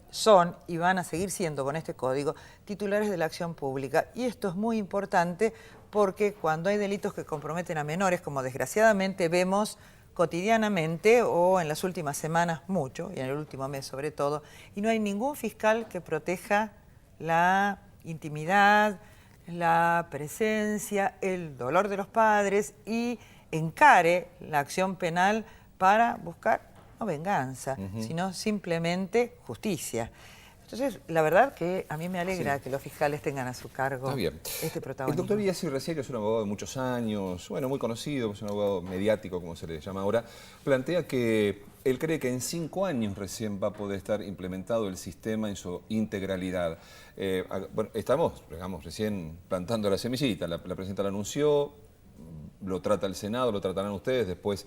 son y van a seguir siendo con este código titulares de la acción pública. Y esto es muy importante porque cuando hay delitos que comprometen a menores, como desgraciadamente vemos cotidianamente o en las últimas semanas mucho, y en el último mes sobre todo, y no hay ningún fiscal que proteja la intimidad, la presencia, el dolor de los padres y encare la acción penal para buscar no venganza, sino simplemente justicia. Entonces, la verdad que a mí me alegra que los fiscales tengan a su cargo este protagonismo. El doctor Villassi Recién, que es un abogado de muchos años, bueno, muy conocido, es un abogado mediático, como se le llama ahora, plantea que él cree que en 5 años recién va a poder estar implementado el sistema en su integralidad. Bueno, estamos, digamos, recién plantando la semillita, la presidenta la anunció, lo trata el Senado, lo tratarán ustedes, después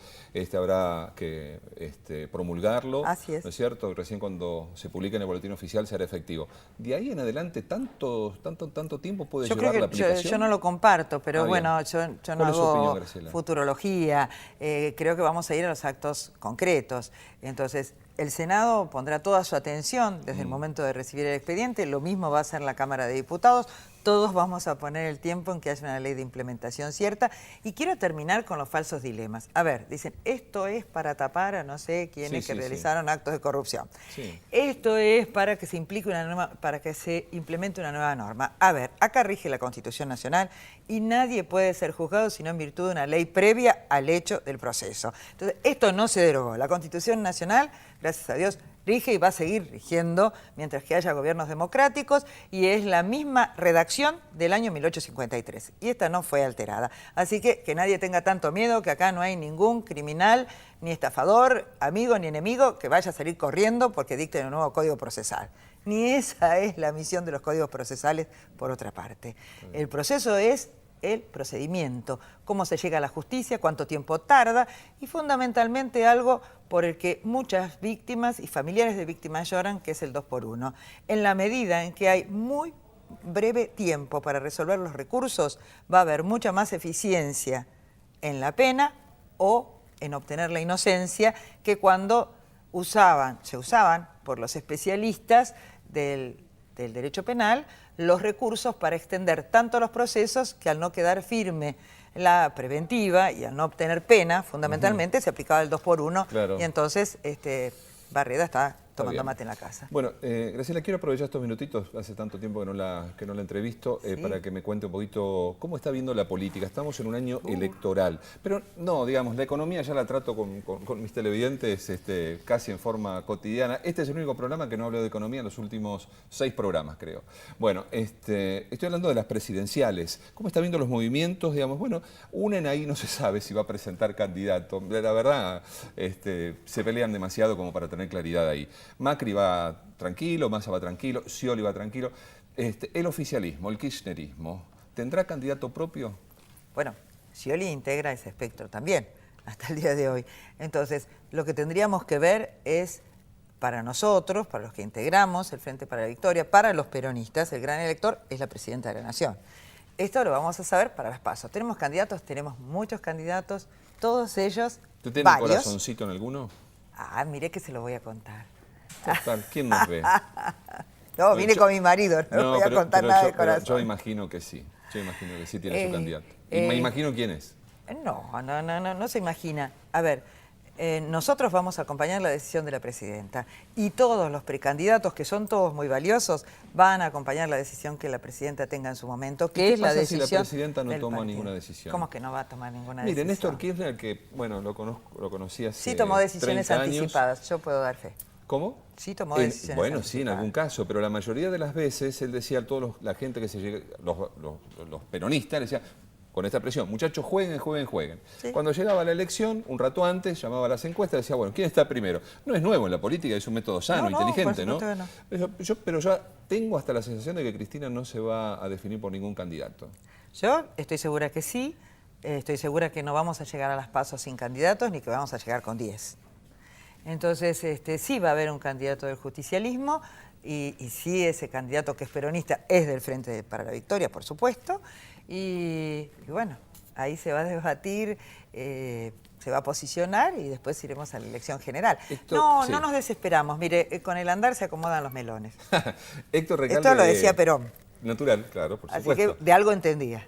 habrá que promulgarlo. Así es. ¿No es cierto? Recién cuando se publique en el boletín oficial será efectivo. De ahí en adelante, ¿tanto tiempo puede llevar la aplicación? Yo no lo comparto, pero bueno, yo no hago futurología. Creo que vamos a ir a los actos concretos. Entonces, el Senado pondrá toda su atención desde el momento de recibir el expediente, lo mismo va a hacer la Cámara de Diputados, todos vamos a poner el tiempo en que haya una ley de implementación cierta. Y quiero terminar con los falsos dilemas. A ver, dicen, esto es para tapar a no sé quiénes que realizaron actos de corrupción. Sí. Esto es para que se implique una nueva, para que se implemente una nueva norma. A ver, acá rige la Constitución Nacional y nadie puede ser juzgado sino en virtud de una ley previa al hecho del proceso. Entonces, esto no se derogó. La Constitución Nacional, gracias a Dios, rige y va a seguir rigiendo mientras que haya gobiernos democráticos y es la misma redacción del año 1853 y esta no fue alterada. Así que nadie tenga tanto miedo, que acá no hay ningún criminal, ni estafador, amigo ni enemigo que vaya a salir corriendo porque dicten un nuevo Código Procesal. Ni esa es la misión de los códigos procesales, por otra parte. El proceso es el procedimiento, cómo se llega a la justicia, cuánto tiempo tarda y fundamentalmente algo por el que muchas víctimas y familiares de víctimas lloran, que es el 2x1. En la medida en que hay muy breve tiempo para resolver los recursos, va a haber mucha más eficiencia en la pena o en obtener la inocencia que cuando se usaban por los especialistas del derecho penal los recursos para extender tanto los procesos que al no quedar firme la preventiva y al no obtener pena, fundamentalmente se aplicaba el 2x1 Claro. y entonces Barreda está tomando bien. mate en la casa. Bueno, Graciela, quiero aprovechar estos minutitos, hace tanto tiempo que no la entrevisto, Sí. para que me cuente un poquito cómo está viendo la política. Estamos en un año electoral, pero no, digamos, la economía ya la trato con mis televidentes casi en forma cotidiana. Este es el único programa que no hablo de economía en los últimos 6 programas, creo. Bueno, estoy hablando de las presidenciales. ¿Cómo está viendo los movimientos? Digamos, bueno, unen ahí, no se sabe si va a presentar candidato. La verdad, se pelean demasiado como para tener claridad ahí. Macri va tranquilo, Massa va tranquilo, Scioli va tranquilo. El oficialismo, el kirchnerismo, ¿tendrá candidato propio? Bueno, Scioli integra ese espectro también, hasta el día de hoy. Entonces, lo que tendríamos que ver es, para nosotros, para los que integramos el Frente para la Victoria, para los peronistas, el gran elector es la Presidenta de la Nación. Esto lo vamos a saber para las PASO. Tenemos candidatos, tenemos muchos candidatos, todos ellos, ¿Usted tiene varios. un corazoncito en alguno? Ah, mire que se lo voy a contar. Total, ¿quién nos ve? No, vine con mi marido, no voy a contar nada de corazón. Yo imagino que sí. Yo imagino que sí tiene su candidato. Y me imagino quién es. No se imagina. A ver, nosotros vamos a acompañar la decisión de la Presidenta y todos los precandidatos, que son todos muy valiosos, van a acompañar la decisión que la Presidenta tenga en su momento, que es la decisión si la Presidenta no del toma partido? ninguna decisión? ¿Cómo que no va a tomar ninguna Mire, decisión? Néstor Kirchner, que bueno, lo conocí hace Sí tomó decisiones 30 años. anticipadas, yo puedo dar fe. ¿Cómo? Sí tomó decisiones Bueno, anticipadas. sí, en algún caso, pero la mayoría de las veces él decía a toda la gente que se llega, los peronistas, le decía, con esta presión, muchachos, jueguen. Sí. Cuando llegaba la elección, un rato antes, llamaba a las encuestas y decía, bueno, ¿quién está primero? No es nuevo en la política, es un método sano, inteligente, ¿no? Por supuesto que no. Pero ya tengo hasta la sensación de que Cristina no se va a definir por ningún candidato. Yo estoy segura que sí, estoy segura que no vamos a llegar a las PASO sin candidatos, ni que vamos a llegar con 10. Entonces, sí va a haber un candidato del justicialismo y sí ese candidato que es peronista es del Frente para la Victoria, por supuesto. Y bueno, ahí se va a debatir, se va a posicionar y después iremos a la elección general. No nos desesperamos. Mire, con el andar se acomodan los melones. Héctor Recalde, esto lo decía Perón. Natural, claro, por Así supuesto. que de algo entendía.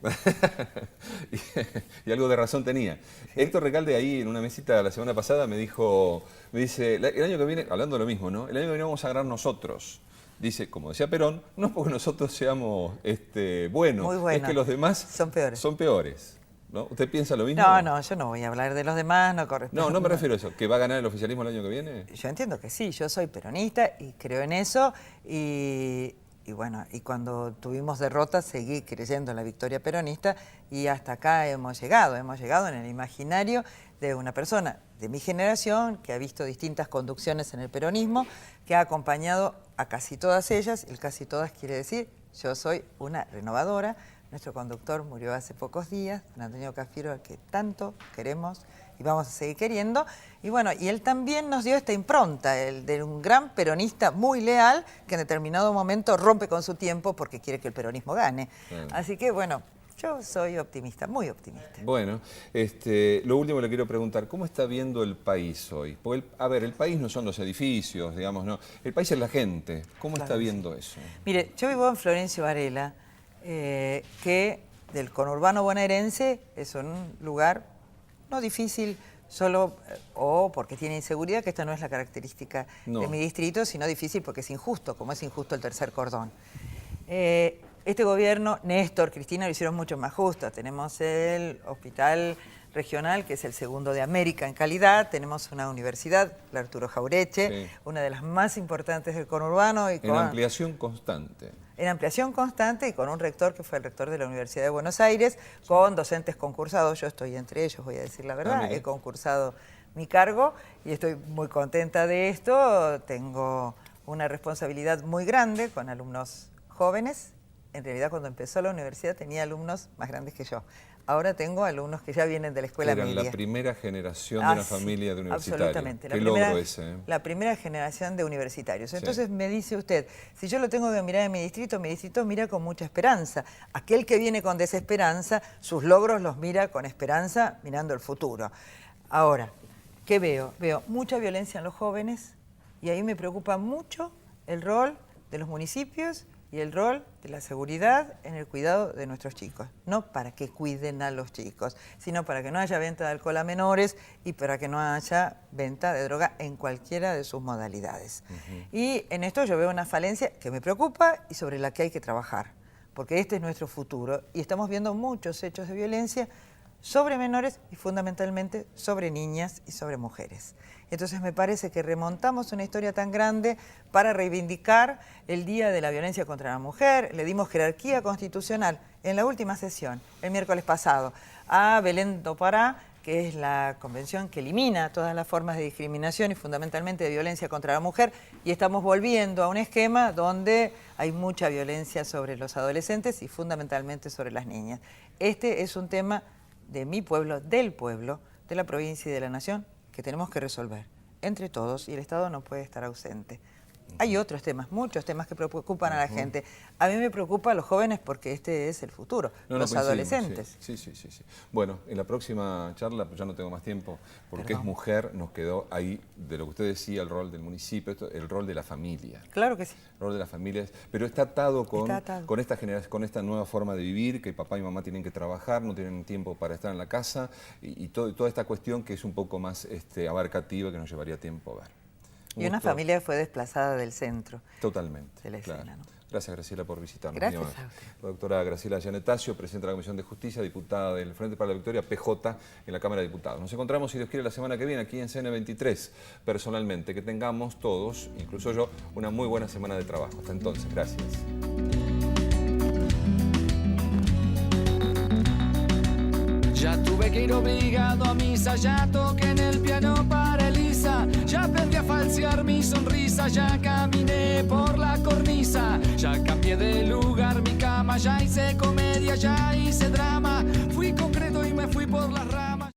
y algo de razón tenía. Sí. Héctor Recalde ahí en una mesita la semana pasada me dice, el año que viene, hablando de lo mismo, ¿no? El año que viene vamos a ganar nosotros. Dice, como decía Perón, no es porque nosotros seamos buenos, muy buenos, es que los demás son peores. ¿No? ¿Usted piensa lo mismo? No, yo no voy a hablar de los demás, no corresponde. No me refiero a eso. ¿Que va a ganar el oficialismo el año que viene? Yo entiendo que sí, yo soy peronista y creo en eso y bueno, y cuando tuvimos derrotas seguí creyendo en la victoria peronista y hasta acá hemos llegado en el imaginario de una persona de mi generación que ha visto distintas conducciones en el peronismo, que ha acompañado a casi todas ellas, el casi todas quiere decir, yo soy una renovadora. Nuestro conductor murió hace pocos días, don Antonio Cafiero, al que tanto queremos y vamos a seguir queriendo. Y bueno, y él también nos dio esta impronta, el de un gran peronista muy leal que en determinado momento rompe con su tiempo porque quiere que el peronismo gane. Así que bueno, yo soy optimista, muy optimista. Bueno, lo último le quiero preguntar, ¿cómo está viendo el país hoy? Porque, el país no son los edificios, digamos, no. El país es la gente. ¿Cómo está viendo eso? Mire, yo vivo en Florencio Varela que del conurbano bonaerense es un lugar no difícil solo o porque tiene inseguridad, que esta no es la característica de mi distrito, sino difícil porque es injusto, como es injusto el tercer cordón. Este gobierno, Néstor, Cristina, lo hicieron mucho más justo. Tenemos el hospital regional, que es el segundo de América en calidad. Tenemos una universidad, la Arturo Jaureche, una de las más importantes del conurbano. Y en ampliación constante. En ampliación constante y con un rector que fue el rector de la Universidad de Buenos Aires, con docentes concursados. Yo estoy entre ellos, voy a decir la verdad. He concursado mi cargo y estoy muy contenta de esto. Tengo una responsabilidad muy grande con alumnos jóvenes. En realidad, cuando empezó la universidad tenía alumnos más grandes que yo. Ahora tengo alumnos que ya vienen de la escuela media. Eran la primera generación de una familia de universitarios. Absolutamente. Qué logro ese. La primera generación de universitarios. Entonces me dice usted, si yo lo tengo que mirar en mi distrito mira con mucha esperanza. Aquel que viene con desesperanza, sus logros los mira con esperanza, mirando el futuro. Ahora, ¿qué veo? Veo mucha violencia en los jóvenes y ahí me preocupa mucho el rol de los municipios y el rol de la seguridad en el cuidado de nuestros chicos. No para que cuiden a los chicos, sino para que no haya venta de alcohol a menores y para que no haya venta de droga en cualquiera de sus modalidades. Y en esto yo veo una falencia que me preocupa y sobre la que hay que trabajar, porque este es nuestro futuro y estamos viendo muchos hechos de violencia sobre menores y fundamentalmente sobre niñas y sobre mujeres. Entonces me parece que remontamos una historia tan grande para reivindicar el Día de la Violencia contra la Mujer. Le dimos jerarquía constitucional en la última sesión, el miércoles pasado, a Belén do Pará, que es la convención que elimina todas las formas de discriminación y fundamentalmente de violencia contra la mujer, y estamos volviendo a un esquema donde hay mucha violencia sobre los adolescentes y fundamentalmente sobre las niñas. Este es un tema de mi pueblo, del pueblo, de la provincia y de la nación, que tenemos que resolver entre todos y el Estado no puede estar ausente. Hay otros temas, muchos temas que preocupan a la gente. A mí me preocupa a los jóvenes porque este es el futuro, los adolescentes. Sí. Bueno, en la próxima charla, pues ya no tengo más tiempo, porque es mujer, nos quedó ahí, de lo que usted decía, el rol del municipio, el rol de la familia. Claro que sí. El rol de las familias, pero está atado con esta generación, con esta nueva forma de vivir, que papá y mamá tienen que trabajar, no tienen tiempo para estar en la casa, y toda esta cuestión que es un poco más abarcativa, que nos llevaría tiempo a ver. Y una familia que fue desplazada del centro. Totalmente. De la escena, claro. ¿no? Gracias, Graciela, por visitarnos. Gracias a usted. La doctora Graciela Giannettazio, presidenta de la Comisión de Justicia, diputada del Frente para la Victoria, PJ, en la Cámara de Diputados. Nos encontramos, si Dios quiere, la semana que viene aquí en CN23, personalmente. Que tengamos todos, incluso yo, una muy buena semana de trabajo. Hasta entonces, gracias. Ya tuve que ir obligado a misa, ya toqué en el piano para Elisa, ya aprendí a falsear mi sonrisa, ya caminé por la cornisa, ya cambié de lugar mi cama, ya hice comedia, ya hice drama, fui concreto y me fui por las ramas.